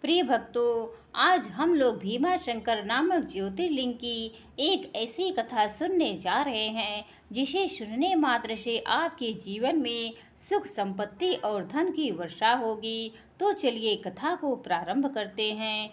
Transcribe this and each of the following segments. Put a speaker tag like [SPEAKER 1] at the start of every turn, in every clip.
[SPEAKER 1] प्रिय भक्तों, आज हम लोग भीमा शंकर नामक ज्योतिर्लिंग की एक ऐसी कथा सुनने जा रहे हैं जिसे सुनने मात्र से आपके जीवन में सुख संपत्ति और धन की वर्षा होगी। तो चलिए कथा को प्रारंभ करते हैं।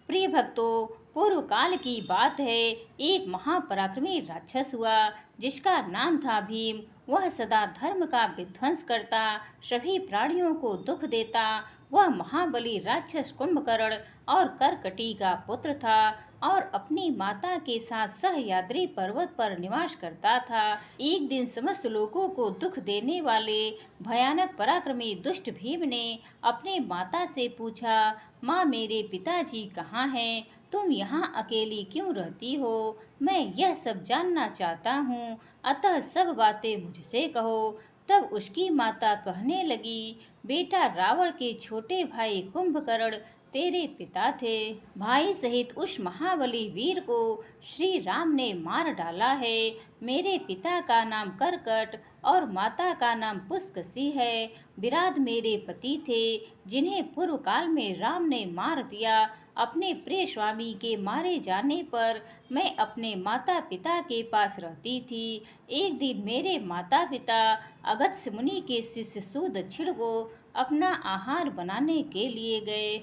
[SPEAKER 1] प्रिय भक्तों, पूर्व काल की बात है। एक महापराक्रमी राक्षस हुआ जिसका नाम था भीम। वह सदा धर्म का विध्वंस करता, सभी प्राणियों को दुख देता। वह महाबली राक्षस कुंभकर्ण और करकटी का पुत्र था और अपनी माता के साथ सहयाद्री पर्वत पर निवास करता था। एक दिन समस्त लोगों को दुख देने वाले भयानक पराक्रमी दुष्ट भीम ने अपने माता से पूछा, माँ, मेरे पिताजी कहाँ हैं? तुम यहाँ अकेली क्यों रहती हो? मैं यह सब जानना चाहता हूँ, अतः सब बातें मुझसे कहो। तब उसकी माता कहने लगी, बेटा, रावण के छोटे भाई कुंभकर्ण तेरे पिता थे। भाई सहित उस महाबली वीर को श्री राम ने मार डाला है। मेरे पिता का नाम करकट और माता का नाम पुष्कसी है। विराट मेरे पति थे जिन्हें पूर्व काल में राम ने मार दिया। अपने प्रिय स्वामी के मारे जाने पर मैं अपने माता पिता के पास रहती थी। एक दिन मेरे माता पिता अगस्त्य मुनि के शिष्य सुदक्षिण को अपना आहार बनाने के लिए गए।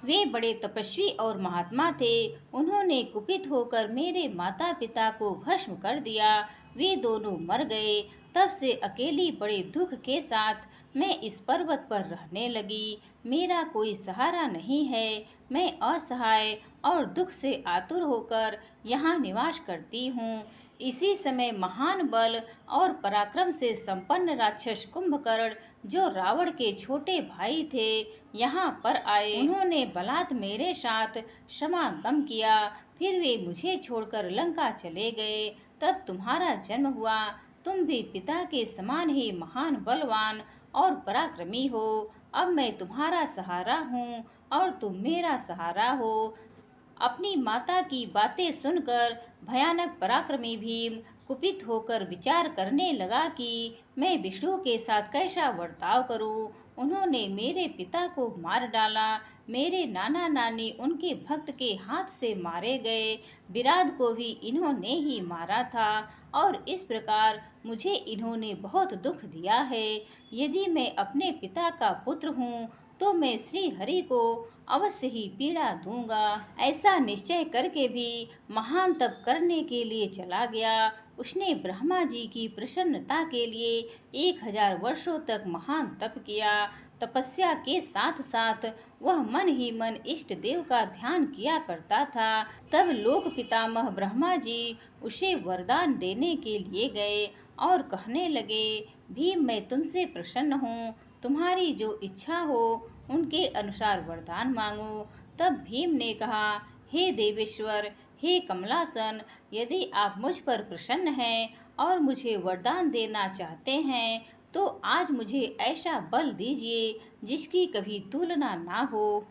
[SPEAKER 1] वे बड़े तपस्वी और महात्मा थे। उन्होंने कुपित होकर मेरे माता पिता को भस्म कर दिया। वे दोनों मर गए। तब से अकेली बड़े दुख के साथ मैं इस पर्वत पर रहने लगी। मेरा कोई सहारा नहीं है। मैं असहाय और दुख से आतुर होकर यहाँ निवास करती हूँ। इसी समय महान बल और पराक्रम से संपन्न राक्षस कुंभकर्ण, जो रावण के छोटे भाई थे, यहाँ पर आए। उन्होंने बलात् मेरे साथ समागम किया। फिर वे मुझे छोड़कर लंका चले गए। तब तुम्हारा जन्म हुआ। तुम भी पिता के समान ही महान बलवान और पराक्रमी हो। अब मैं तुम्हारा सहारा हूँ और तुम मेरा सहारा हो। अपनी माता की बातें सुनकर भयानक पराक्रमी भीम कुपित होकर विचार करने लगा कि मैं विष्णु के साथ कैसा बर्ताव करूं। उन्होंने मेरे पिता को मार डाला। मेरे नाना नानी उनके भक्त के हाथ से मारे गए। विराट को भी इन्होंने ही मारा था और इस प्रकार मुझे इन्होंने बहुत दुख दिया है। यदि मैं अपने पिता का पुत्र हूँ तो मैं श्री हरि को अवश्य ही पीड़ा दूंगा। ऐसा निश्चय करके भी महान तप करने के लिए चला गया। उसने ब्रह्मा जी की प्रसन्नता के लिए 1000 वर्षों तक महान तप किया। तपस्या के साथ साथ वह मन ही मन इष्ट देव का ध्यान किया करता था। तब लोक पितामह ब्रह्मा जी उसे वरदान देने के लिए गए और कहने लगे, भीम, मैं तुमसे प्रसन्न हूँ। तुम्हारी जो इच्छा हो उनके अनुसार वरदान मांगो। तब भीम ने कहा, हे देवेश्वर, हे कमलासन, यदि आप मुझ पर प्रसन्न हैं और मुझे वरदान देना चाहते हैं तो आज मुझे ऐसा बल दीजिए जिसकी कभी तुलना ना हो।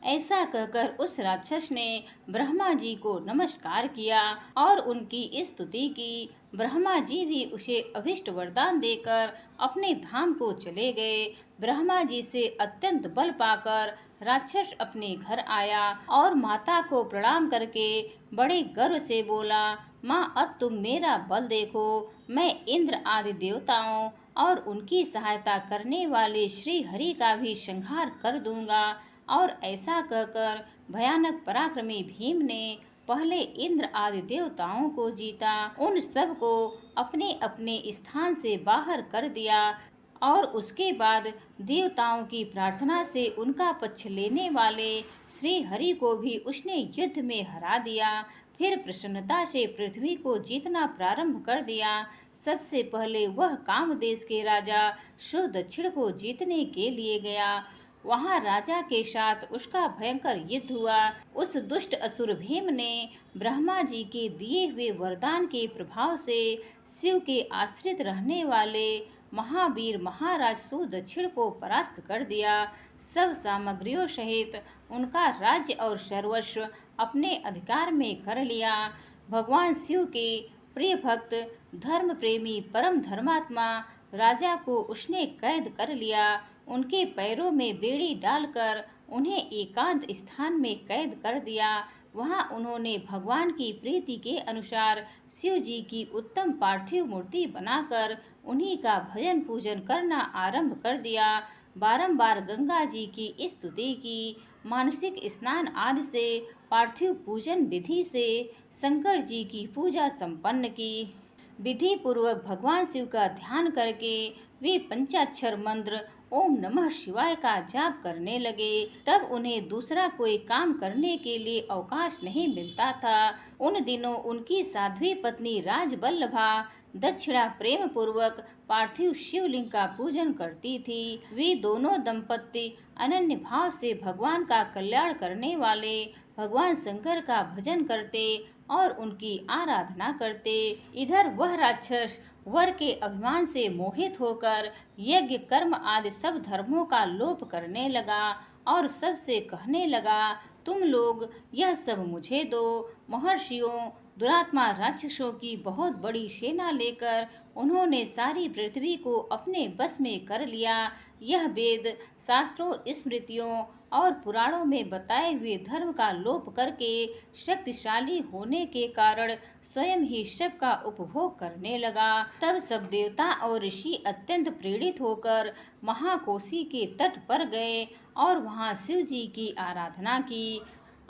[SPEAKER 1] ऐसा कहकर उस राक्षस ने ब्रह्मा जी को नमस्कार किया और उनकी स्तुति की। ब्रह्मा जी भी उसे अभिष्ट वरदान देकर अपने धाम को चले गए। ब्रह्मा जी से अत्यंत बल पाकर राक्षस अपने घर आया और माता को प्रणाम करके बड़े गर्व से बोला, माँ, अब तुम मेरा बल देखो। मैं इंद्र आदि देवताओं और उनकी सहायता करने वाले श्री हरि का भी संहार कर दूंगा। और ऐसा कहकर भयानक पराक्रमी भीम ने पहले इंद्र आदि देवताओं को जीता। उन सब को अपने अपने स्थान से बाहर कर दिया और उसके बाद देवताओं की प्रार्थना से उनका पक्ष लेने वाले श्री हरि को भी उसने युद्ध में हरा दिया। फिर प्रसन्नता से पृथ्वी को जीतना प्रारंभ कर दिया। सबसे पहले वह कामदेश के राजा सुदक्षिण को जीतने के लिए गया। वहां राजा के साथ उसका भयंकर युद्ध हुआ। उस दुष्ट असुर भीम ने ब्रह्मा जी के दिए हुए वरदान के प्रभाव से शिव के आश्रित रहने वाले महावीर महाराज सुदक्षिण को परास्त कर दिया। सब सामग्रियों सहित उनका राज्य और सर्वस्व अपने अधिकार में कर लिया। भगवान शिव के प्रिय भक्त, धर्म प्रेमी, परम धर्मात्मा राजा को उसने कैद कर लिया। उनके पैरों में बेड़ी डालकर उन्हें एकांत स्थान में कैद कर दिया। वहां उन्होंने भगवान की प्रीति के अनुसार शिव जी की उत्तम पार्थिव मूर्ति बनाकर उन्हीं का भजन पूजन करना आरंभ कर दिया। बारंबार गंगा जी की स्तुति की, मानसिक स्नान आदि से, पार्थिव पूजन विधि से शंकर जी की पूजा संपन्न की। विधि पूर्वक भगवान शिव का ध्यान करके वे पंचाक्षर मंत्र ओम नमः शिवाय का जाप करने लगे। तब उन्हें दूसरा कोई काम करने के लिए अवकाश नहीं मिलता था। उन दिनों उनकी साध्वी पत्नी राजवल्लभा दक्षिणा प्रेम पूर्वक पार्थिव शिवलिंग का पूजन करती थी। वे दोनों दंपत्ति अनन्य भाव से भगवान का कल्याण करने वाले भगवान शंकर का भजन करते और उनकी आराधना करते। इधर वह राक्षस वर के अभिमान से मोहित होकर यज्ञ कर्म आदि सब धर्मों का लोप करने लगा और सबसे कहने लगा, तुम लोग यह सब मुझे दो। महर्षियों, दुरात्मा राक्षसों की बहुत बड़ी सेना लेकर उन्होंने सारी पृथ्वी को अपने बस में कर लिया। यह वेद शास्त्रों, स्मृतियों और पुराणों में बताए हुए धर्म का लोप करके शक्तिशाली होने के कारण स्वयं ही शव का उपभोग करने लगा। तब सब देवता और ऋषि अत्यंत प्रेरित होकर महाकोशी के तट पर गए और वहां शिव जी की आराधना की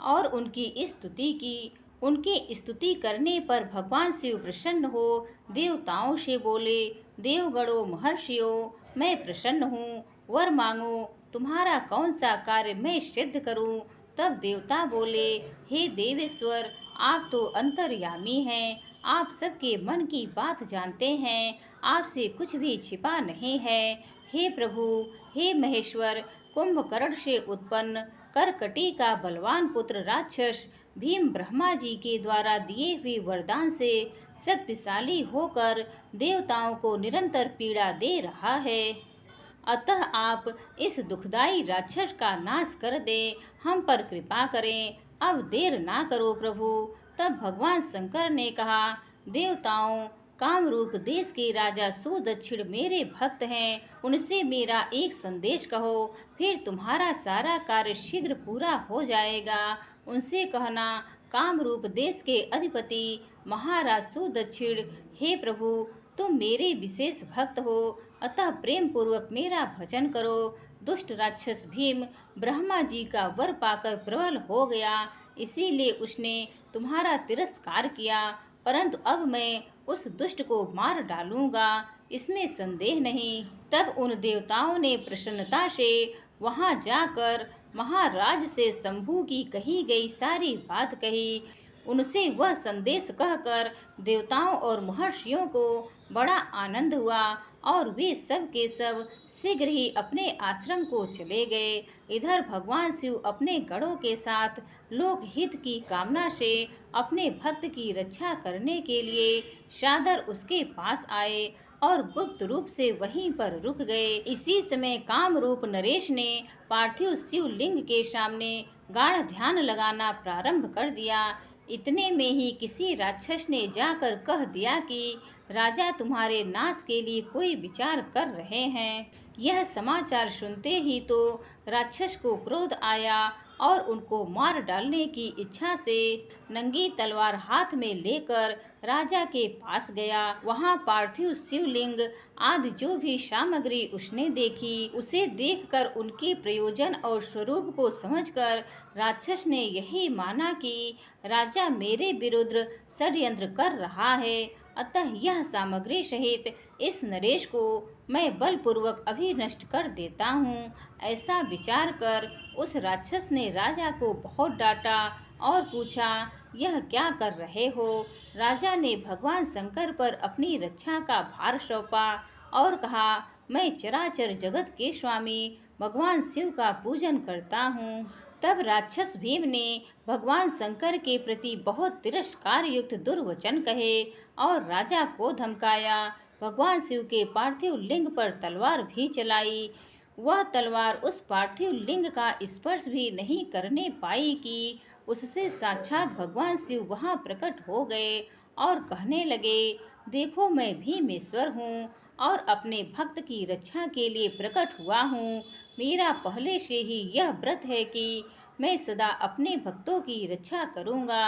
[SPEAKER 1] और उनकी स्तुति की। उनकी स्तुति करने पर भगवान शिव प्रसन्न हो देवताओं से बोले, देवगणों, महर्षियों, मैं प्रसन्न हूँ, वर मांगो, तुम्हारा कौन सा कार्य मैं सिद्ध करूं। तब देवता बोले, हे देवेश्वर, आप तो अंतर्यामी हैं, आप सबके मन की बात जानते हैं, आपसे कुछ भी छिपा नहीं है। हे प्रभु, हे महेश्वर, कुंभकर्ण से उत्पन्न करकटी का बलवान पुत्र राक्षस भीम ब्रह्मा जी के द्वारा दिए हुए वरदान से शक्तिशाली होकर देवताओं को निरंतर पीड़ा दे रहा है। अतः आप इस दुखदाई राक्षस का नाश कर दें, हम पर कृपा करें, अब देर ना करो प्रभु। तब भगवान शंकर ने कहा, देवताओं, कामरूप देश के राजा सुदक्षिण मेरे भक्त हैं, उनसे मेरा एक संदेश कहो, फिर तुम्हारा सारा कार्य शीघ्र पूरा हो जाएगा। उनसे कहना, कामरूप देश के अधिपति महाराज सुदक्षिण, हे प्रभु, तुम मेरे विशेष भक्त हो, अतः प्रेम पूर्वक मेरा भजन करो। दुष्ट राक्षस भीम ब्रह्मा जी का वर पाकर प्रबल हो गया, इसीलिए उसने तुम्हारा तिरस्कार किया, परंतु अब मैं उस दुष्ट को मार डालूंगा, इसमें संदेह नहीं। तब उन देवताओं ने प्रसन्नता से वहां जाकर महाराज से शंभू की कही गई सारी बात कही। उनसे वह संदेश कहकर देवताओं और महर्षियों को बड़ा आनंद हुआ और वे सब के सब शीघ्र ही अपने आश्रम को चले गए। इधर भगवान शिव अपने गणों के साथ लोकहित की कामना से अपने भक्त की रक्षा करने के लिए सादर उसके पास आए और गुप्त रूप से वहीं पर रुक गए। इसी समय कामरूप नरेश ने पार्थिव शिव लिंग के सामने गाढ़ ध्यान लगाना प्रारंभ कर दिया। इतने में ही किसी राक्षस ने जाकर कह दिया कि राजा तुम्हारे नाश के लिए कोई विचार कर रहे हैं। यह समाचार सुनते ही तो राक्षस को क्रोध आया और उनको मार डालने की इच्छा से नंगी तलवार हाथ में लेकर राजा के पास गया। वहां पार्थिव शिवलिंग आदि जो भी सामग्री उसने देखी, उसे देखकर उनके प्रयोजन और स्वरूप को समझकर राक्षस ने यही माना कि राजा मेरे विरुद्ध षड्यंत्र कर रहा है, अतः यह सामग्री सहित इस नरेश को मैं बलपूर्वक अभी नष्ट कर देता हूँ। ऐसा विचार कर उस राक्षस ने राजा को बहुत डांटा और पूछा, यह क्या कर रहे हो। राजा ने भगवान शंकर पर अपनी रक्षा का भार सौंपा और कहा, मैं चराचर जगत के स्वामी भगवान शिव का पूजन करता हूँ। तब राक्षस भीम ने भगवान शंकर के प्रति बहुत तिरस्कार युक्त दुर्वचन कहे और राजा को धमकाया। भगवान शिव के पार्थिव लिंग पर तलवार भी चलाई। वह तलवार उस पार्थिव लिंग का स्पर्श भी नहीं करने पाई कि उससे साक्षात भगवान शिव वहां प्रकट हो गए और कहने लगे, देखो मैं भीमेश्वर हूँ और अपने भक्त की रक्षा के लिए प्रकट हुआ हूँ। मेरा पहले से ही यह व्रत है कि मैं सदा अपने भक्तों की रक्षा करूंगा।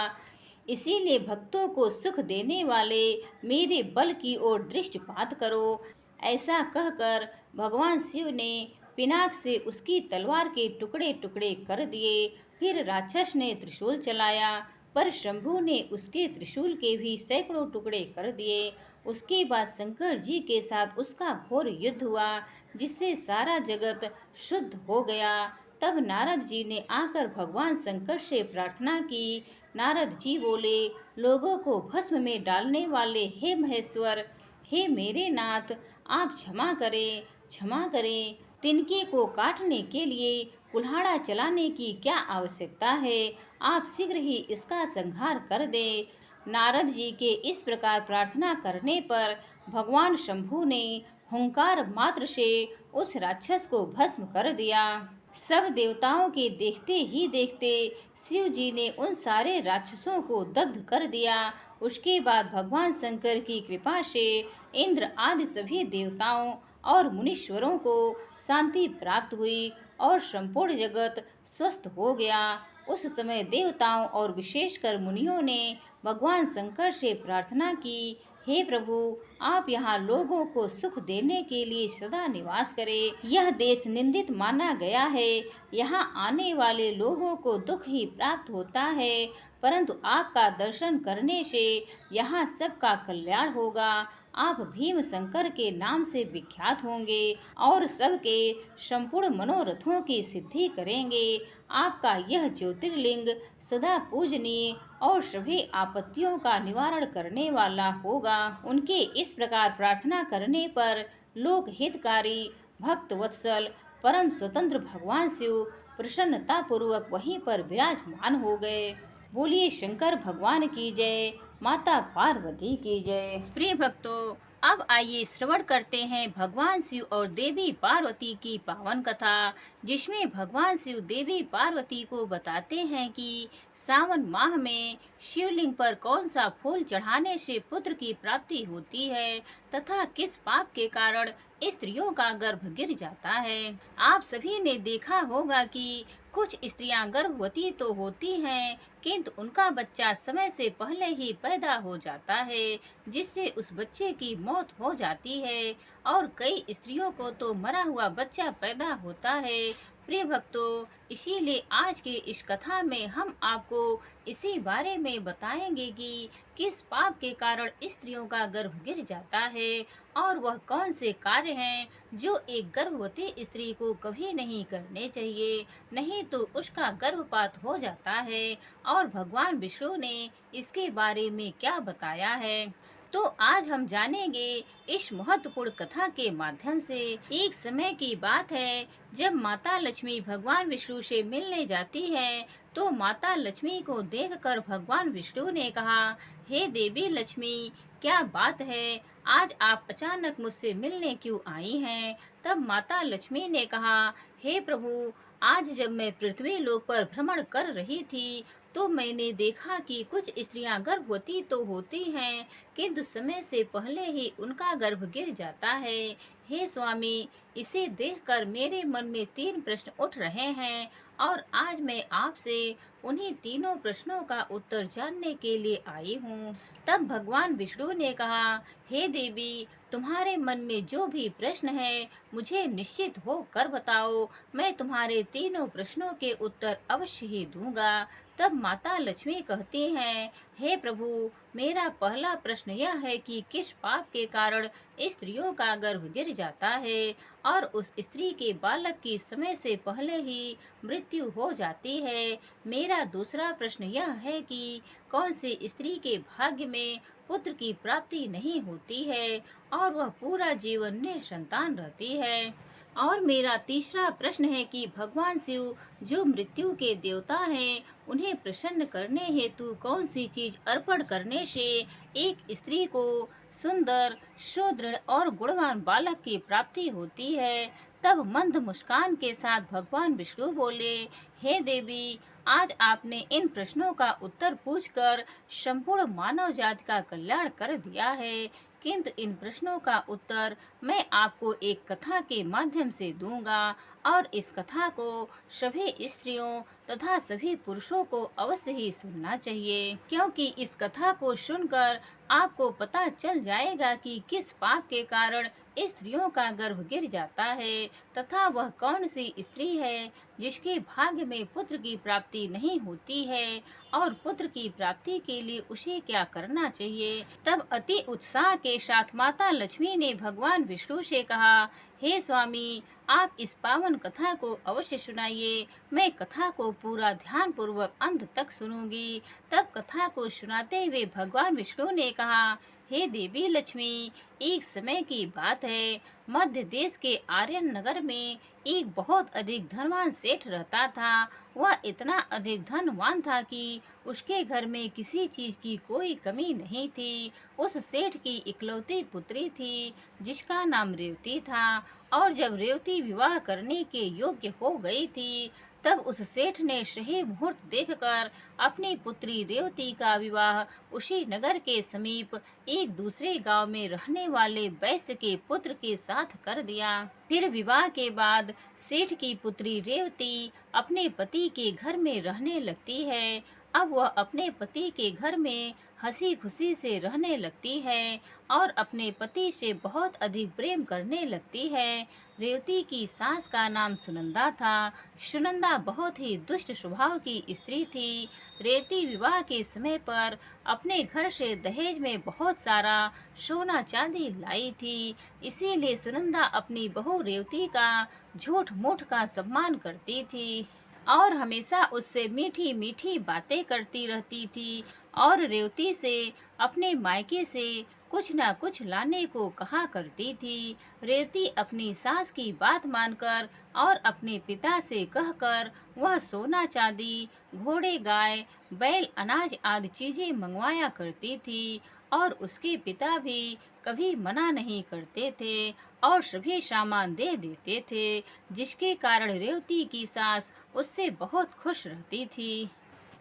[SPEAKER 1] इसीलिए भक्तों को सुख देने वाले मेरे बल की ओर दृष्टिपात करो। ऐसा कहकर भगवान शिव ने पिनाक से उसकी तलवार के टुकड़े टुकड़े कर दिए। फिर राक्षस ने त्रिशूल चलाया, पर शंभू ने उसके त्रिशूल के भी सैकड़ों टुकड़े कर दिए। उसके बाद शंकर जी के साथ उसका घोर युद्ध हुआ, जिससे सारा जगत शुद्ध हो गया। तब नारद जी ने आकर भगवान शंकर से प्रार्थना की। नारद जी बोले, लोगों को भस्म में डालने वाले हे महेश्वर, हे मेरे नाथ, आप क्षमा करें, क्षमा करें। तिनके को काटने के लिए कुल्हाड़ा चलाने की क्या आवश्यकता है? आप शीघ्र ही इसका संहार कर दें। नारद जी के इस प्रकार प्रार्थना करने पर भगवान शंभू ने हुंकार मात्र से उस राक्षस को भस्म कर दिया। सब देवताओं के देखते ही देखते शिव जी ने उन सारे राक्षसों को दग्ध कर दिया। उसके बाद भगवान शंकर की कृपा से इंद्र आदि सभी देवताओं और मुनीश्वरों को शांति प्राप्त हुई और संपूर्ण जगत स्वस्थ हो गया। उस समय देवताओं और विशेषकर मुनियों ने भगवान शंकर से प्रार्थना की, हे प्रभु, आप यहाँ लोगों को सुख देने के लिए सदा निवास करें। यह देश निंदित माना गया है, यहाँ आने वाले लोगों को दुख ही प्राप्त होता है, परंतु आपका दर्शन करने से यहाँ सबका कल्याण होगा। आप भीम शंकर के नाम से विख्यात होंगे और सबके संपूर्ण मनोरथों की सिद्धि करेंगे। आपका यह ज्योतिर्लिंग सदा पूजनीय और सभी आपत्तियों का निवारण करने वाला होगा। उनके इस प्रकार प्रार्थना करने पर लोक हितकारी, भक्त वत्सल, परम स्वतंत्र भगवान शिव प्रसन्नता पूर्वक वहीं पर विराजमान हो गए। बोलिए शंकर भगवान की जय, माता पार्वती की जय। प्रिय भक्तों, अब आइए श्रवण करते हैं भगवान शिव और देवी पार्वती की पावन कथा, जिसमें भगवान शिव देवी पार्वती को बताते हैं कि सावन माह में शिवलिंग पर कौन सा फूल चढ़ाने से पुत्र की प्राप्ति होती है तथा किस पाप के कारण स्त्रियों का गर्भ गिर जाता है। आप सभी ने देखा होगा कि कुछ स्त्रियां गर्भवती तो होती हैं, किंतु उनका बच्चा समय से पहले ही पैदा हो जाता है, जिससे उस बच्चे की मौत हो जाती है और कई स्त्रियों को तो मरा हुआ बच्चा पैदा होता है। प्रिय भक्तों, इसीलिए आज के इस कथा में हम आपको इसी बारे में बताएंगे कि किस पाप के कारण स्त्रियों का गर्भ गिर जाता है और वह कौन से कार्य हैं जो एक गर्भवती स्त्री को कभी नहीं करने चाहिए, नहीं तो उसका गर्भपात हो जाता है। और भगवान विष्णु ने इसके बारे में क्या बताया है, तो आज हम जानेंगे इस महत्वपूर्ण कथा के माध्यम से। एक समय की बात है, जब माता लक्ष्मी भगवान विष्णु से मिलने जाती है, तो माता लक्ष्मी को देखकर भगवान विष्णु ने कहा, हे देवी लक्ष्मी, क्या बात है, आज आप अचानक मुझसे मिलने क्यों आई हैं? तब माता लक्ष्मी ने कहा, हे प्रभु, आज जब मैं पृथ्वी लोक पर भ्रमण कर रही थी, तो मैंने देखा कि कुछ स्त्रियां गर्भवती तो होती हैं, किंतु समय से पहले ही उनका गर्भ गिर जाता है। हे स्वामी, इसे देखकर मेरे मन में 3 प्रश्न उठ रहे हैं और आज मैं आपसे उन्हीं तीनों प्रश्नों का उत्तर जानने के लिए आई हूँ। तब भगवान विष्णु ने कहा, हे देवी, तुम्हारे मन में जो भी प्रश्न है मुझे निश्चित हो कर बताओ, मैं तुम्हारे तीनों प्रश्नों के उत्तर अवश्य ही दूंगा। तब माता लक्ष्मी कहती हैं, हे प्रभु, मेरा पहला प्रश्न यह है कि किस पाप के कारण स्त्रियों का गर्भ गिर जाता है और उस स्त्री के बालक की समय से पहले ही मृत्यु हो जाती है। मेरा दूसरा प्रश्न यह है कि कौन सी स्त्री के भाग्य में पुत्र की प्राप्ति नहीं होती है और वह पूरा जीवन निसंतान रहती है। और मेरा तीसरा प्रश्न है कि भगवान शिव जो मृत्यु के देवता हैं, उन्हें प्रसन्न करने हेतु कौन सी चीज अर्पण करने से एक स्त्री को सुंदर, सुदृढ़ और गुणवान बालक की प्राप्ति होती है। तब मंद मुस्कान के साथ भगवान विष्णु बोले, हे देवी, आज आपने इन प्रश्नों का उत्तर पूछकर संपूर्ण मानव जाति का कल्याण कर दिया है, किंतु इन प्रश्नों का उत्तर मैं आपको एक कथा के माध्यम से दूंगा। और इस कथा को सभी स्त्रियों तथा सभी पुरुषों को अवश्य ही सुनना चाहिए, क्योंकि इस कथा को सुनकर आपको पता चल जाएगा कि किस पाप के कारण स्त्रियों का गर्भ गिर जाता है तथा वह कौन सी स्त्री है जिसके भाग्य में पुत्र की प्राप्ति नहीं होती है और पुत्र की प्राप्ति के लिए उसे क्या करना चाहिए। तब अति उत्साह के साथ माता लक्ष्मी ने भगवान विष्णु से कहा, हे स्वामी, आप इस पावन कथा को अवश्य सुनाइए। मैं कथा को पूरा ध्यान पूर्वक अंत तक सुनूंगी। तब कथा को सुनाते हुए भगवान विष्णु ने कहा, हे देवी लक्ष्मी, एक समय की बात है, मध्य देश के आर्यन नगर में एक बहुत अधिक धनवान सेठ रहता था। वह इतना अधिक धनवान था कि उसके घर में किसी चीज की कोई कमी नहीं थी। उस सेठ की इकलौती पुत्री थी जिसका नाम रेवती था, और जब रेवती विवाह करने के योग्य हो गई थी तब उस सेठ ने सही मुहूर्त देखकर अपनी पुत्री रेवती का विवाह उसी नगर के समीप एक दूसरे गांव में रहने वाले वैश्य के पुत्र के साथ कर दिया। फिर विवाह के बाद सेठ की पुत्री रेवती अपने पति के घर में रहने लगती है। अब वह अपने पति के घर में हंसी खुशी से रहने लगती है और अपने पति से बहुत अधिक प्रेम करने लगती है। रेवती की सास का नाम सुनंदा था। सुनंदा बहुत ही दुष्ट स्वभाव की स्त्री थी। रेवती विवाह के समय पर अपने घर से दहेज में बहुत सारा सोना चांदी लाई थी। इसीलिए सुनंदा अपनी बहू रेवती का झूठ मूठ का सम्मान करती थी और हमेशा उससे मीठी मीठी बातें करती रहती थी और रेवती से अपने मायके से कुछ न कुछ लाने को कहा करती थी। रेवती अपनी सास की बात मानकर और अपने पिता से कहकर वह सोना चांदी, घोड़े, गाय, बैल, अनाज आदि चीजें मंगवाया करती थी और उसके पिता भी कभी मना नहीं करते थे और सभी सामान दे देते थे, जिसके कारण रेवती की सास उससे बहुत खुश रहती थी।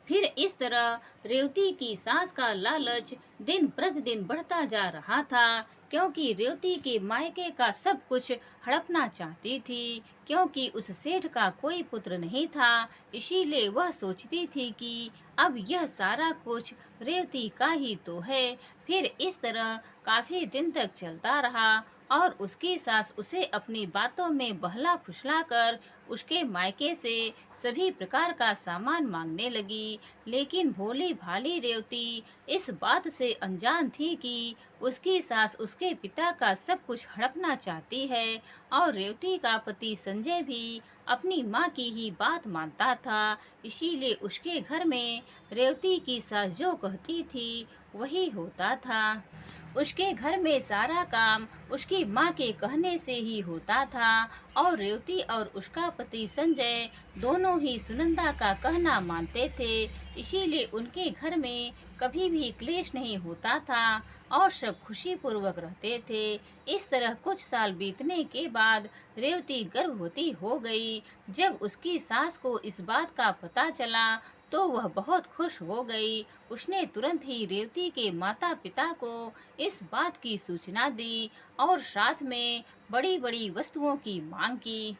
[SPEAKER 1] फिर इस तरह रेवती की सास का लालच दिन प्रतिदिन बढ़ता जा रहा था, क्योंकि रेवती के मायके का सब कुछ हड़पना चाहती थी। क्योंकि उस सेठ का कोई पुत्र नहीं था, इसीलिए वह सोचती थी कि अब यह सारा कुछ रेवती का ही तो है। फिर इस तरह काफी दिन तक चलता रहा और उसकी सास उसे अपनी बातों में बहला फुसला कर उसके मायके से सभी प्रकार का सामान मांगने लगी। लेकिन भोली भाली रेवती इस बात से अनजान थी कि उसकी सास उसके पिता का सब कुछ हड़पना चाहती है और रेवती का पति संजय भी अपनी माँ की ही बात मानता था। इसीलिए उसके घर में रेवती की सास जो कहती थी वही होता था। उसके घर में सारा काम उसकी माँ के कहने से ही होता था और रेवती और उसका पति संजय दोनों ही सुनंदा का कहना मानते थे। इसीलिए उनके घर में कभी भी क्लेश नहीं होता था और सब खुशी पूर्वक रहते थे। इस तरह कुछ साल बीतने के बाद रेवती गर्भवती हो गई। जब उसकी सास को इस बात का पता चला तो वह बहुत खुश हो गई। उसने तुरंत ही रेवती के माता पिता को इस बात की सूचना दी और साथ में बड़ी बड़ी वस्तुओं की मांग की।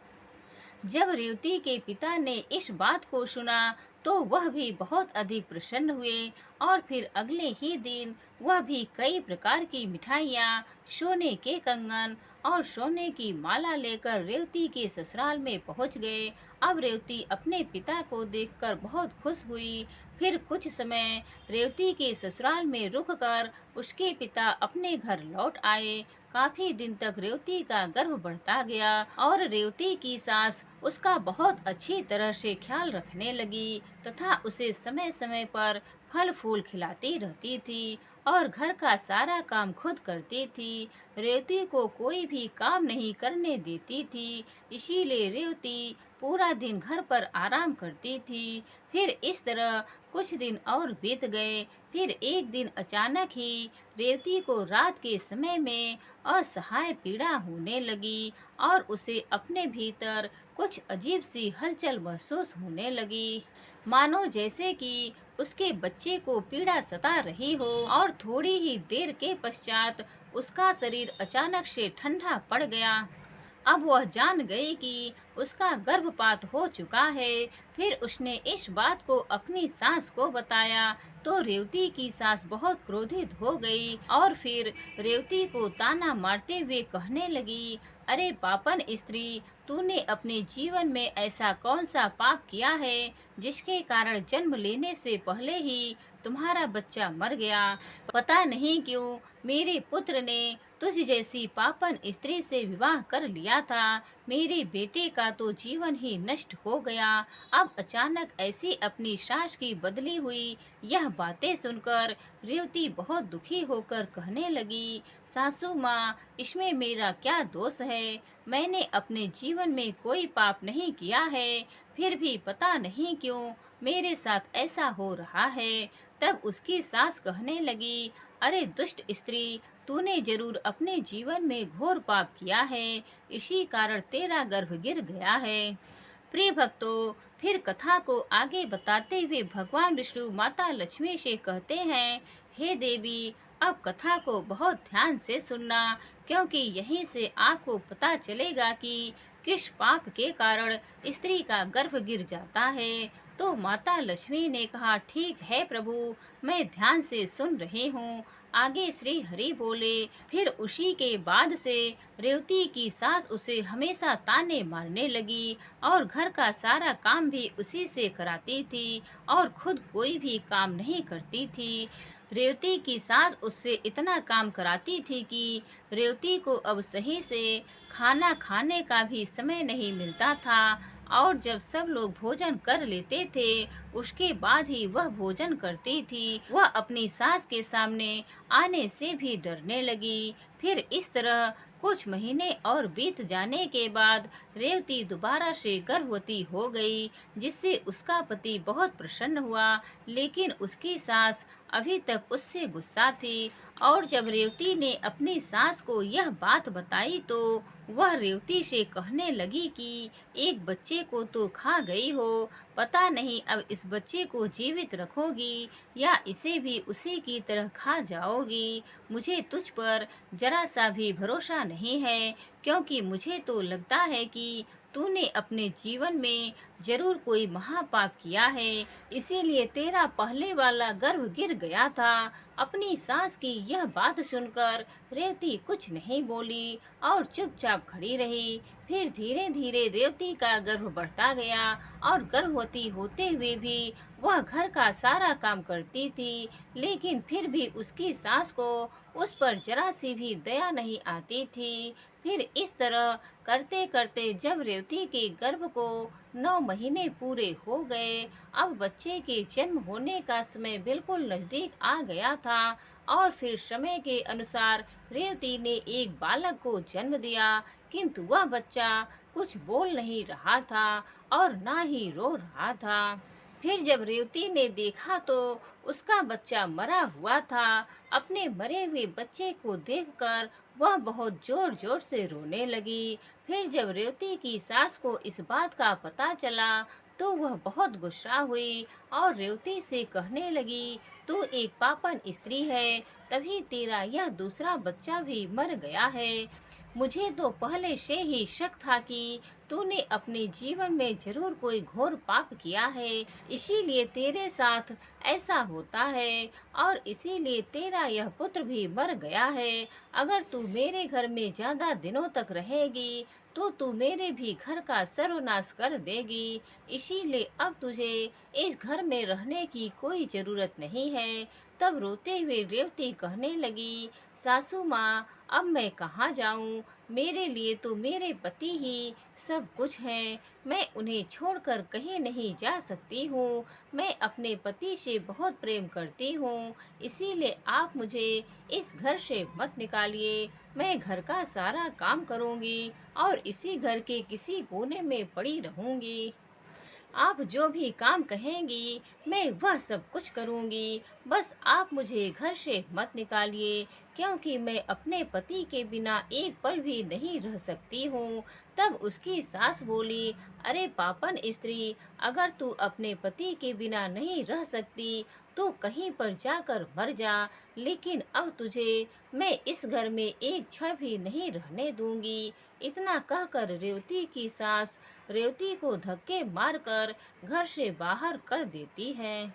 [SPEAKER 1] जब रेवती के पिता ने इस बात को सुना तो वह भी बहुत अधिक प्रसन्न हुए और फिर अगले ही दिन वह भी कई प्रकार की मिठाइयाँ, सोने के कंगन और सोने की माला लेकर रेवती के ससुराल में पहुंच गए। अब रेवती अपने पिता को देखकर बहुत खुश हुई। फिर कुछ समय रेवती के ससुराल में रुककर उसके पिता अपने घर लौट आए। काफी दिन तक रेवती का गर्भ बढ़ता गया और रेवती की सास उसका बहुत अच्छी तरह से ख्याल रखने लगी तथा उसे समय समय पर फल फूल खिलाती रहती थी और घर का सारा काम खुद करती थी। रेवती को कोई भी काम नहीं करने देती थी, इसीलिए रेवती पूरा दिन घर पर आराम करती थी। फिर इस तरह कुछ दिन और बीत गए। फिर एक दिन अचानक ही रेवती को रात के समय में असहाय पीड़ा होने लगी और उसे अपने भीतर कुछ अजीब सी हलचल महसूस होने लगी, मानो जैसे कि उसके बच्चे को पीड़ा सता रही हो। और थोड़ी ही देर के पश्चात उसका शरीर अचानक से ठंडा पड़ गया अब वह जान गई कि उसका गर्भपात हो चुका है। फिर उसने इस बात को अपनी सास को बताया तो रेवती की सास बहुत क्रोधित हो गई और फिर रेवती को ताना मारते हुए कहने लगी, अरे पापन स्त्री, तूने अपने जीवन में ऐसा कौन सा पाप किया है जिसके कारण जन्म लेने से पहले ही तुम्हारा बच्चा मर गया। पता नहीं क्यों मेरे पुत्र ने तुझ जैसी पापन स्त्री से विवाह कर लिया था। मेरे बेटे का तो जीवन ही नष्ट हो गया। अब अचानक ऐसी अपनी सास की बदली हुई यह बातें सुनकर रेवती बहुत दुखी होकर कहने लगी, सासू माँ, इसमें मेरा क्या दोष है? मैंने अपने जीवन में कोई पाप नहीं किया है, फिर भी पता नहीं क्यों मेरे साथ ऐसा हो रहा है। तब उसकी सास कहने लगी, अरे दुष्ट स्त्री, तूने जरूर अपने जीवन में घोर पाप किया है, इसी कारण तेरा गर्भ गिर गया है। प्रिय भक्तों, फिर कथा को आगे बताते हुए भगवान विष्णु माता लक्ष्मी से कहते हैं, हे देवी, अब कथा को बहुत ध्यान से सुनना, क्योंकि यहीं से आपको पता चलेगा कि किस पाप के कारण स्त्री का गर्भ गिर जाता है। तो माता लक्ष्मी ने कहा, ठीक है प्रभु, मैं ध्यान से सुन रही हूँ। आगे श्री हरि बोले, फिर उसी के बाद से रेवती की सास उसे हमेशा ताने मारने लगी और घर का सारा काम भी उसी से कराती थी और खुद कोई भी काम नहीं करती थी। रेवती की सास उससे इतना काम कराती थी कि रेवती को अब सही से खाना खाने का भी समय नहीं मिलता था और जब सब लोग भोजन कर लेते थे उसके बाद ही वह भोजन करती थी। वह अपनी सास के सामने आने से भी डरने लगी। फिर इस तरह कुछ महीने और बीत जाने के बाद रेवती दोबारा से गर्भवती हो गई, जिससे उसका पति बहुत प्रसन्न हुआ, लेकिन उसकी सास अभी तक उससे गुस्सा थी। और जब रेवती ने अपनी सास को यह बात बताई तो वह रेवती से कहने लगी कि एक बच्चे को तो खा गई हो, पता नहीं अब इस बच्चे को जीवित रखोगी या इसे भी उसी की तरह खा जाओगी। मुझे तुझ पर जरा सा भी भरोसा नहीं है, क्योंकि मुझे तो लगता है कि तूने अपने जीवन में जरूर कोई महापाप किया है, इसीलिए तेरा पहले वाला गर्भ गिर गया था। अपनी सास की यह बात सुनकर रेवती कुछ नहीं बोली और चुपचाप खड़ी रही। फिर धीरे धीरे रेवती का गर्भ बढ़ता गया और गर्भवती होते हुए भी वह घर का सारा काम करती थी, लेकिन फिर भी उसकी सास को उस पर जरा सी भी दया नहीं आती थी। फिर इस तरह करते करते जब रेवती के गर्भ को 9 महीने पूरे हो गए, अब बच्चे के जन्म होने का समय बिल्कुल नजदीक आ गया था और फिर समय के अनुसार रेवती ने एक बालक को जन्म दिया, किंतु वह बच्चा कुछ बोल नहीं रहा था और ना ही रो रहा था। फिर जब रेवती ने देखा तो उसका बच्चा मरा हुआ था। अपने मरे हुए बच्चे को देखकर वह बहुत जोर जोर से रोने लगी। फिर जब रेवती की सास को इस बात का पता चला तो वह बहुत गुस्सा हुई और रेवती से कहने लगी, तू एक पापन स्त्री है, तभी तेरा यह दूसरा बच्चा भी मर गया है। मुझे तो पहले से ही शक था कि तूने अपने जीवन में जरूर कोई घोर पाप किया है, इसीलिए तेरे साथ ऐसा होता है और इसीलिए तेरा यह पुत्र भी मर गया है। अगर तू मेरे घर में ज्यादा दिनों तक रहेगी तो तू मेरे भी घर का सर्वनाश कर देगी, इसीलिए अब तुझे इस घर में रहने की कोई जरूरत नहीं है। तब रोते हुए रेवती कहने लगी, सासू माँ, अब मैं कहाँ जाऊँ? मेरे लिए तो मेरे पति ही सब कुछ हैं। मैं उन्हें छोड़कर कहीं नहीं जा सकती हूँ। मैं अपने पति से बहुत प्रेम करती हूँ, इसीलिए आप मुझे इस घर से मत निकालिए। मैं घर का सारा काम करूँगी और इसी घर के किसी कोने में पड़ी रहूँगी। आप जो भी काम कहेंगी मैं वह सब कुछ करूँगी, बस आप मुझे घर से मत निकालिए, क्योंकि मैं अपने पति के बिना एक पल भी नहीं रह सकती हूँ। तब उसकी सास बोली, अरे पापन स्त्री, अगर तू अपने पति के बिना नहीं रह सकती तो कहीं पर जाकर मर जा, लेकिन अब तुझे मैं इस घर में एक क्षण भी नहीं रहने दूंगी। इतना कहकर रेवती की सास रेवती को धक्के मारकर घर से बाहर कर देती है।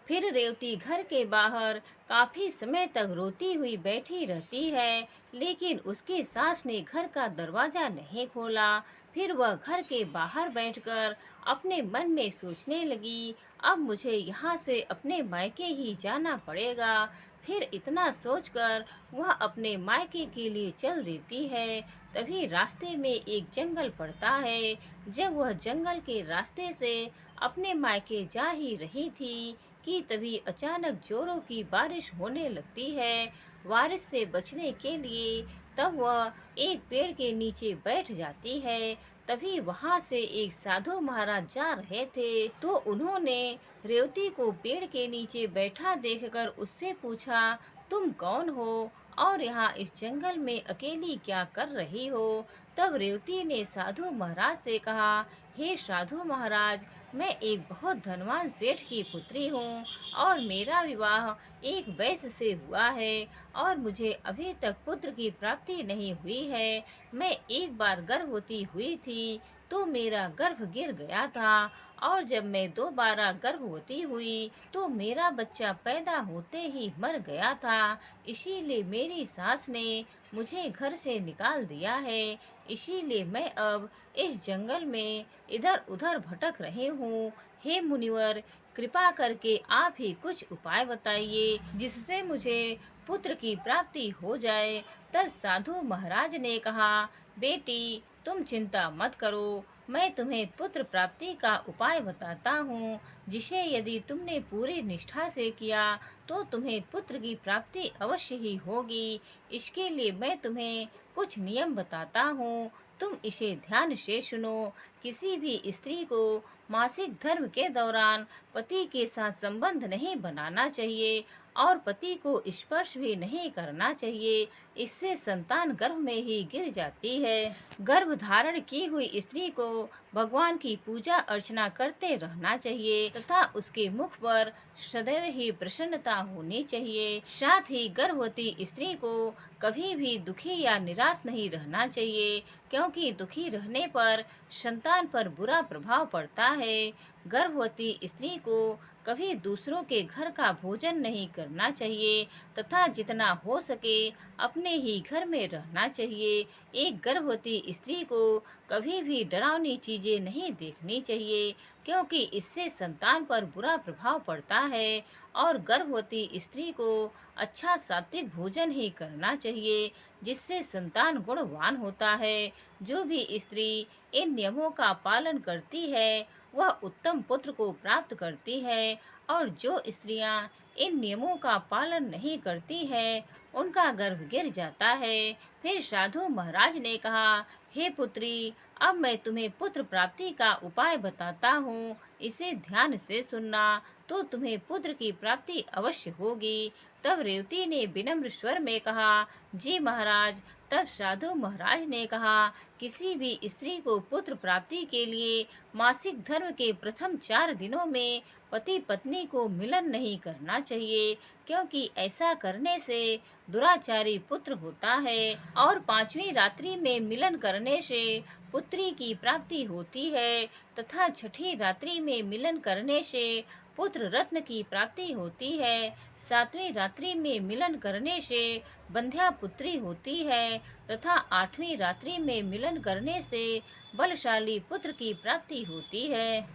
[SPEAKER 1] फिर रेवती घर के बाहर काफी समय तक रोती हुई बैठी रहती है, लेकिन उसकी सास ने घर का दरवाजा नहीं खोला। फिर वह घर के बाहर बैठकर अपने मन में सोचने लगी, अब मुझे यहाँ से अपने मायके ही जाना पड़ेगा। फिर इतना सोचकर वह अपने मायके के लिए चल देती है। तभी रास्ते में एक जंगल पड़ता है। जब वह जंगल के रास्ते से अपने मायके जा ही रही थी कि तभी अचानक जोरों की बारिश होने लगती है। बारिश से बचने के लिए तब वह एक पेड़ के नीचे बैठ जाती है। तभी वहां से एक साधु महाराज जा रहे थे, तो उन्होंने रेवती को पेड़ के नीचे बैठा देखकर उससे पूछा, तुम कौन हो और यहाँ इस जंगल में अकेली क्या कर रही हो? तब रेवती ने साधु महाराज से कहा, हे साधु महाराज, मैं एक बहुत धनवान सेठ की पुत्री हूँ और मेरा विवाह एक वैश्य से हुआ है और मुझे अभी तक पुत्र की प्राप्ति नहीं हुई है। मैं एक बार गर्भवती हुई थी तो मेरा गर्भ गिर गया था और जब मैं दोबारा गर्भवती हुई तो मेरा बच्चा पैदा होते ही मर गया था। इसीलिए मेरी सास ने मुझे घर से निकाल दिया है। इसीलिए मैं अब इस जंगल में इधर उधर भटक रहे हूँ। हे मुनिवर, कृपा करके आप ही कुछ उपाय बताइए जिससे मुझे पुत्र की प्राप्ति हो जाए। तब साधु महाराज ने कहा, बेटी तुम चिंता मत करो, मैं तुम्हें पुत्र प्राप्ति का उपाय बताता हूँ, जिसे यदि तुमने पूरी निष्ठा से किया तो तुम्हें पुत्र की प्राप्ति अवश्य ही होगी। इसके लिए मैं तुम्हें कुछ नियम बताता हूँ, तुम इसे ध्यान से सुनो। किसी भी स्त्री को मासिक धर्म के दौरान पति के साथ संबंध नहीं बनाना चाहिए और पति को स्पर्श भी नहीं करना चाहिए, इससे संतान गर्भ में ही गिर जाती है। गर्भ धारण की हुई स्त्री को भगवान की पूजा अर्चना करते रहना चाहिए तथा उसके मुख पर सदैव ही प्रसन्नता होनी चाहिए। साथ ही गर्भवती स्त्री को कभी भी दुखी या निराश नहीं रहना चाहिए, क्योंकि दुखी रहने पर संतान पर बुरा प्रभाव पड़ता है। गर्भवती स्त्री को कभी दूसरों के घर का भोजन नहीं करना चाहिए तथा जितना हो सके अपने ही घर में रहना चाहिए। एक गर्भवती स्त्री को कभी भी डरावनी चीजें नहीं देखनी चाहिए, क्योंकि इससे संतान पर बुरा प्रभाव पड़ता है। और गर्भवती स्त्री को अच्छा सात्विक भोजन ही करना चाहिए, जिससे संतान गुणवान होता है। जो भी स्त्री इन नियमों का पालन करती है वह उत्तम पुत्र को प्राप्त करती है, और जो स्त्रियां इन नियमों का पालन नहीं करती है उनका गर्भ गिर जाता है। फिर साधु महाराज ने कहा, हे पुत्री, अब मैं तुम्हें पुत्र प्राप्ति का उपाय बताता हूँ, इसे ध्यान से सुनना तो तुम्हें पुत्र की प्राप्ति अवश्य होगी। तब रेवती ने विनम्र स्वर में कहा, जी महाराज। तब साधु महाराज ने कहा, किसी भी स्त्री को पुत्र प्राप्ति के लिए मासिक धर्म के प्रथम 4 दिनों में पति पत्नी को मिलन नहीं करना चाहिए, क्योंकि ऐसा करने से दुराचारी पुत्र होता है। और 5वीं रात्रि में मिलन करने से पुत्री की प्राप्ति होती है तथा 6ठी रात्रि में मिलन करने से पुत्र रत्न की प्राप्ति होती है। 7वीं रात्रि में मिलन करने से बंध्या पुत्री होती है तथा 8वीं रात्रि में मिलन करने से बलशाली पुत्र की प्राप्ति होती है।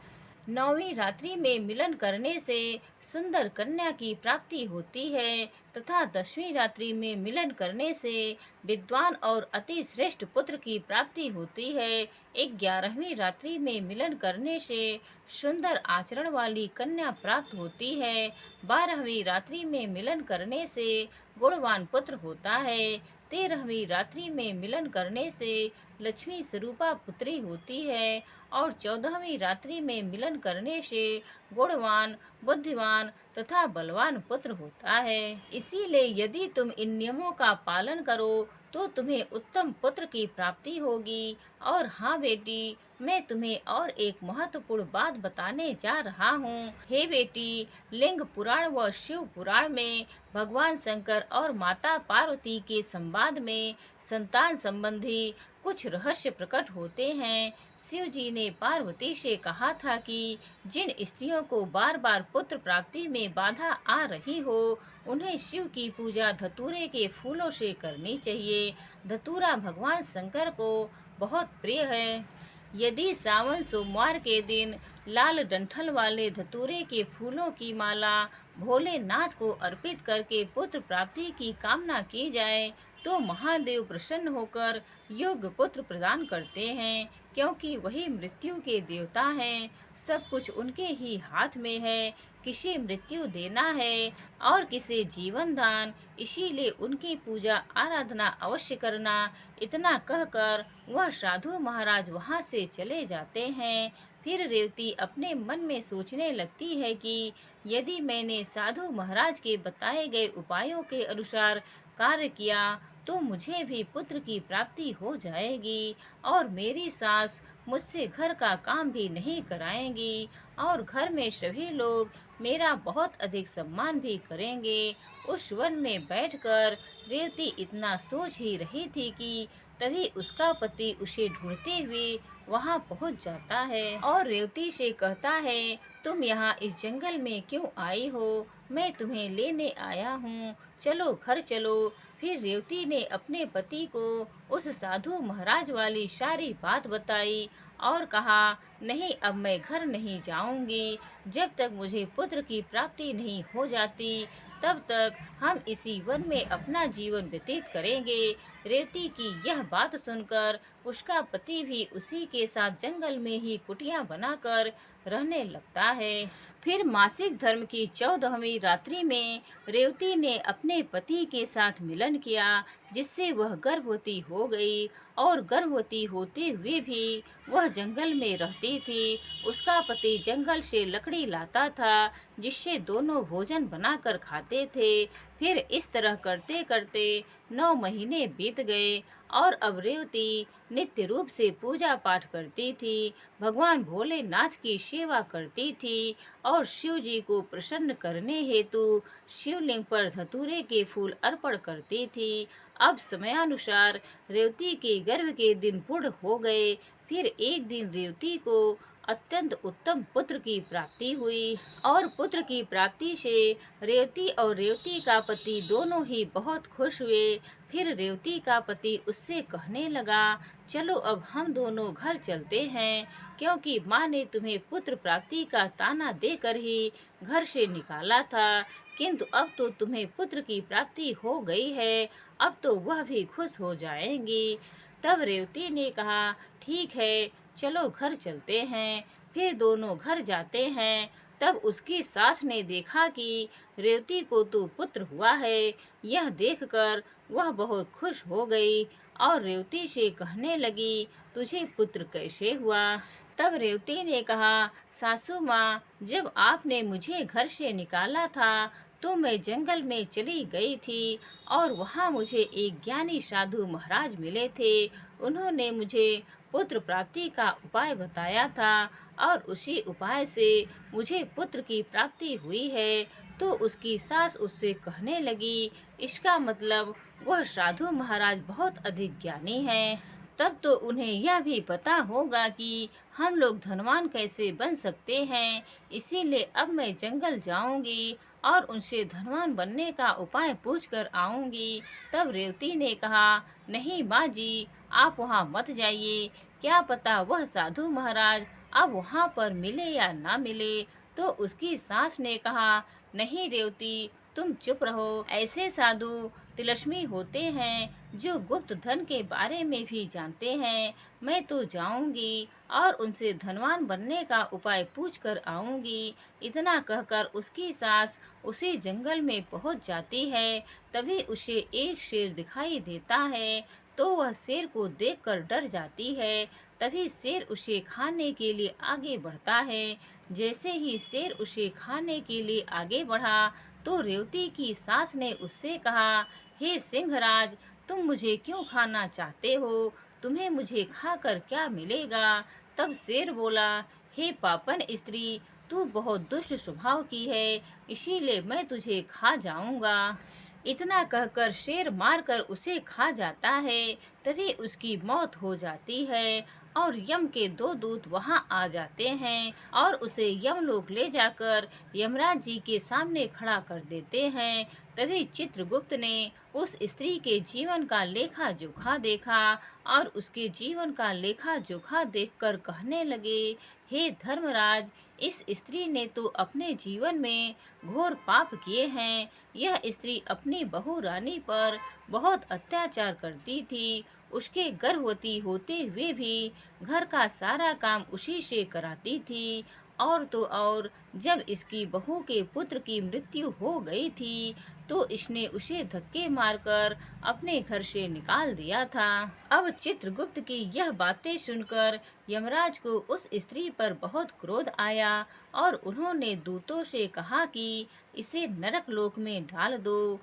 [SPEAKER 1] 9वीं रात्रि में मिलन करने से सुंदर कन्या की प्राप्ति होती है तथा 10वीं रात्रि में मिलन करने से विद्वान और अति श्रेष्ठ पुत्र की प्राप्ति होती है। 11वीं रात्रि में मिलन करने से सुंदर आचरण वाली कन्या प्राप्त होती है। 12वीं रात्रि में मिलन करने से गुणवान पुत्र होता है। 13वीं रात्रि में मिलन करने से लक्ष्मी स्वरूपा पुत्री होती है और 14वीं रात्रि में मिलन करने से गुणवान, बुद्धिमान तथा बलवान पुत्र होता है। इसीलिए यदि तुम इन नियमों का पालन करो तो तुम्हें उत्तम पुत्र की प्राप्ति होगी। और हाँ बेटी, मैं तुम्हें और एक महत्वपूर्ण बात बताने जा रहा हूँ। हे बेटी, लिंग पुराण व शिव पुराण में भगवान शंकर और माता पार्वती के संवाद में संतान संबंधी कुछ रहस्य प्रकट होते हैं। शिव जी ने पार्वती से कहा था कि जिन स्त्रियों को बार बार पुत्र प्राप्ति में बाधा आ रही हो, उन्हें शिव की पूजा धतूरे के फूलों से करनी चाहिए। धतूरा भगवान शंकर को बहुत प्रिय है। यदि सावन सोमवार के दिन लाल डंठल वाले धतूरे के फूलों की माला भोलेनाथ को अर्पित करके पुत्र प्राप्ति की कामना की जाए तो महादेव प्रसन्न होकर योग्य पुत्र प्रदान करते हैं, क्योंकि वही मृत्यु के देवता हैं। सब कुछ उनके ही हाथ में है। किसी मृत्यु देना है और किसी जीवन दान, इसीलिए उनकी पूजा आराधना अवश्य करना। इतना कहकर वह साधु महाराज वहां से चले जाते हैं। फिर रेवती अपने मन में सोचने लगती है कि यदि मैंने साधु महाराज के बताए गए उपायों के अनुसार कार्य किया तो मुझे भी पुत्र की प्राप्ति हो जाएगी और मेरी सास मुझसे घर का काम भी नहीं कराएंगी और घर में सभी लोग मेरा बहुत अधिक सम्मान भी करेंगे। उस वन में बैठकर रेवती इतना सोच ही रही थी कि तभी उसका पति उसे ढूंढते हुए वहां पहुंच जाता है और रेवती से कहता है, तुम यहाँ इस जंगल में क्यों आई हो? मैं तुम्हें लेने आया हूँ, चलो घर चलो। फिर रेवती ने अपने पति को उस साधु महाराज वाली सारी बात बताई और कहा, नहीं, अब मैं घर नहीं जाऊंगी। जब तक मुझे पुत्र की प्राप्ति नहीं हो जाती तब तक हम इसी वन में अपना जीवन व्यतीत करेंगे। रेवती की यह बात सुनकर उसका पति भी उसी के साथ जंगल में ही कुटिया बनाकर रहने लगता है। फिर मासिक धर्म की 14वीं रात्रि में रेवती ने अपने पति के साथ मिलन किया, जिससे वह गर्भवती हो गई और गर्भवती होते हुए भी वह जंगल में रहती थी। उसका पति जंगल से लकड़ी लाता था, जिससे दोनों भोजन बनाकर खाते थे। फिर इस तरह करते करते 9 महीने बीत गए और अब रेवती नित्य रूप से पूजा पाठ करती थी, भगवान भोलेनाथ की सेवा करती थी और शिव जी को प्रसन्न करने हेतु शिवलिंग पर धतूरे के फूल अर्पण करती थी। अब समयानुसार रेवती के गर्भ के दिन पूर्ण हो गए। फिर एक दिन रेवती को अत्यंत उत्तम पुत्र की प्राप्ति हुई और पुत्र की प्राप्ति से रेवती और रेवती का पति दोनों ही बहुत खुश हुए। फिर रेवती का पति उससे कहने लगा, चलो अब हम दोनों घर चलते हैं, क्योंकि माँ ने तुम्हें पुत्र प्राप्ति का ताना देकर ही घर से निकाला था, किंतु अब तो तुम्हें पुत्र की प्राप्ति हो गई है, अब तो वह भी खुश हो जाएंगी। तब रेवती ने कहा, ठीक है, चलो घर चलते हैं। फिर दोनों घर जाते हैं। तब उसकी सास ने देखा कि रेवती को तो पुत्र हुआ है। यह देखकर वह बहुत खुश हो गई और रेवती से कहने लगी, तुझे पुत्र कैसे हुआ? तब रेवती ने कहा, सासू माँ, जब आपने मुझे घर से निकाला था तो मैं जंगल में चली गई थी और वहाँ मुझे एक ज्ञानी साधु महाराज मिले थे। उन्होंने मुझे पुत्र प्राप्ति का उपाय बताया था और उसी उपाय से मुझे पुत्र की प्राप्ति हुई है। तो उसकी सास उससे कहने लगी, इसका मतलब वह साधु महाराज बहुत अधिक ज्ञानी हैं। तब तो उन्हें यह भी पता होगा कि हम लोग धनवान कैसे बन सकते हैं। इसीलिए अब मैं जंगल जाऊंगी और उनसे धनवान बनने का उपाय पूछ कर आऊंगी। तब रेवती ने कहा, नहीं माँ जी, आप वहाँ मत जाइए, क्या पता वह साधु महाराज अब वहाँ पर मिले या ना मिले। तो उसकी सास ने कहा, नहीं रेवती, तुम चुप रहो, ऐसे साधु तिलस्मी होते हैं जो गुप्त धन के बारे में भी जानते हैं। मैं तो जाऊंगी और उनसे धनवान बनने का उपाय पूछ कर आऊंगी। इतना कहकर उसकी सास उसी जंगल में पहुंच जाती है। तभी उसे एक शेर दिखाई देता है, तो वह शेर को देखकर डर जाती है। तभी शेर उसे खाने के लिए आगे बढ़ता है। जैसे ही शेर उसे खाने के लिए आगे बढ़ा, तो रेवती की सास ने उससे कहा, हे सिंहराज, तुम मुझे क्यों खाना चाहते हो? तुम्हें मुझे खाकर क्या मिलेगा? तब शेर बोला, हे पापन स्त्री, तू बहुत दुष्ट स्वभाव की है, इसीलिए मैं तुझे खा जाऊंगा। इतना कहकर शेर मारकर उसे खा जाता है। तभी उसकी मौत हो जाती है और यम के दो दूत वहां आ जाते हैं और उसे यमलोक ले जाकर यमराज जी के सामने खड़ा कर देते हैं। तभी चित्रगुप्त ने उस स्त्री के जीवन का लेखा जोखा देखा और उसके जीवन का लेखा जोखा देखकर कहने लगे, हे धर्मराज, इस स्त्री ने तो अपने जीवन में घोर पाप किए हैं। यह स्त्री अपनी बहू रानी पर बहुत अत्याचार करती थी। उसके गर्भवती होते हुए भी घर का सारा काम उसी से कराती थी। और तो और, जब इसकी बहू के पुत्र की मृत्यु हो गई थी, तो इसने उसे धक्के मारकर अपने घर से निकाल दिया था। अब चित्रगुप्त की यह बातें सुनकर यमराज को उस स्त्री पर बहुत क्रोध आया और उन्होंने दूतों से कहा कि इसे नरक लोक में डाल दो।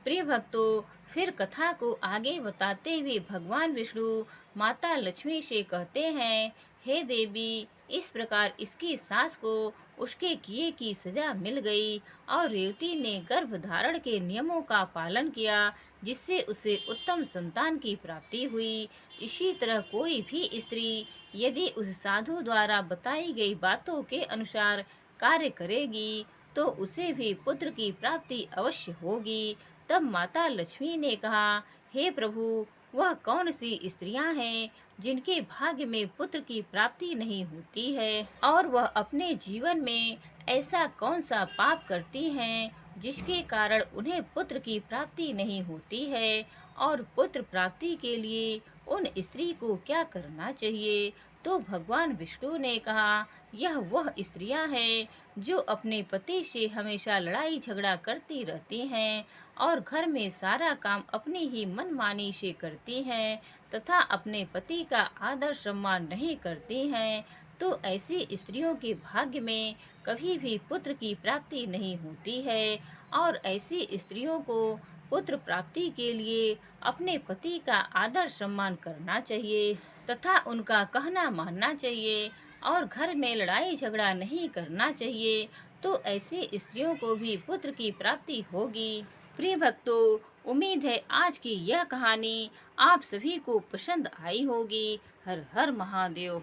[SPEAKER 1] प्रिय भक्तों, फिर कथा को आगे बताते हुए भगवान विष्णु माता लक्ष्मी से कहते हैं, हे देवी, इस प्रकार इसकी सास को उसके किए की सजा मिल गई और रेवती ने गर्भ धारण के नियमों का पालन किया, जिससे उसे उत्तम संतान की प्राप्ति हुई। इसी तरह कोई भी स्त्री यदि उस साधु द्वारा बताई गई बातों के अनुसार कार्य करेगी, तो उसे भी पुत्र की प्राप्ति अवश्य होगी। तब माता लक्ष्मी ने कहा, हे प्रभु, वह कौन सी स्त्रियां हैं जिनके भाग्य में पुत्र की प्राप्ति नहीं होती है, और वह अपने जीवन में ऐसा कौन सा पाप करती हैं जिसके कारण उन्हें पुत्र की प्राप्ति नहीं होती है, और पुत्र प्राप्ति के लिए उन स्त्री को क्या करना चाहिए? तो भगवान विष्णु ने कहा, यह वह स्त्रियां हैं जो अपने पति से हमेशा लड़ाई झगड़ा करती रहती हैं और घर में सारा काम अपनी ही मनमानी से करती हैं तथा अपने पति का आदर सम्मान नहीं करती हैं। तो ऐसी स्त्रियों के भाग्य में कभी भी पुत्र की प्राप्ति नहीं होती है, और ऐसी स्त्रियों को पुत्र प्राप्ति के लिए अपने पति का आदर सम्मान करना चाहिए तथा उनका कहना मानना चाहिए और घर में लड़ाई झगड़ा नहीं करना चाहिए। तो ऐसी स्त्रियों को भी पुत्र की प्राप्ति होगी। प्रिय भक्तों, उम्मीद है आज की यह कहानी आप सभी को पसंद आई होगी। हर हर महादेव।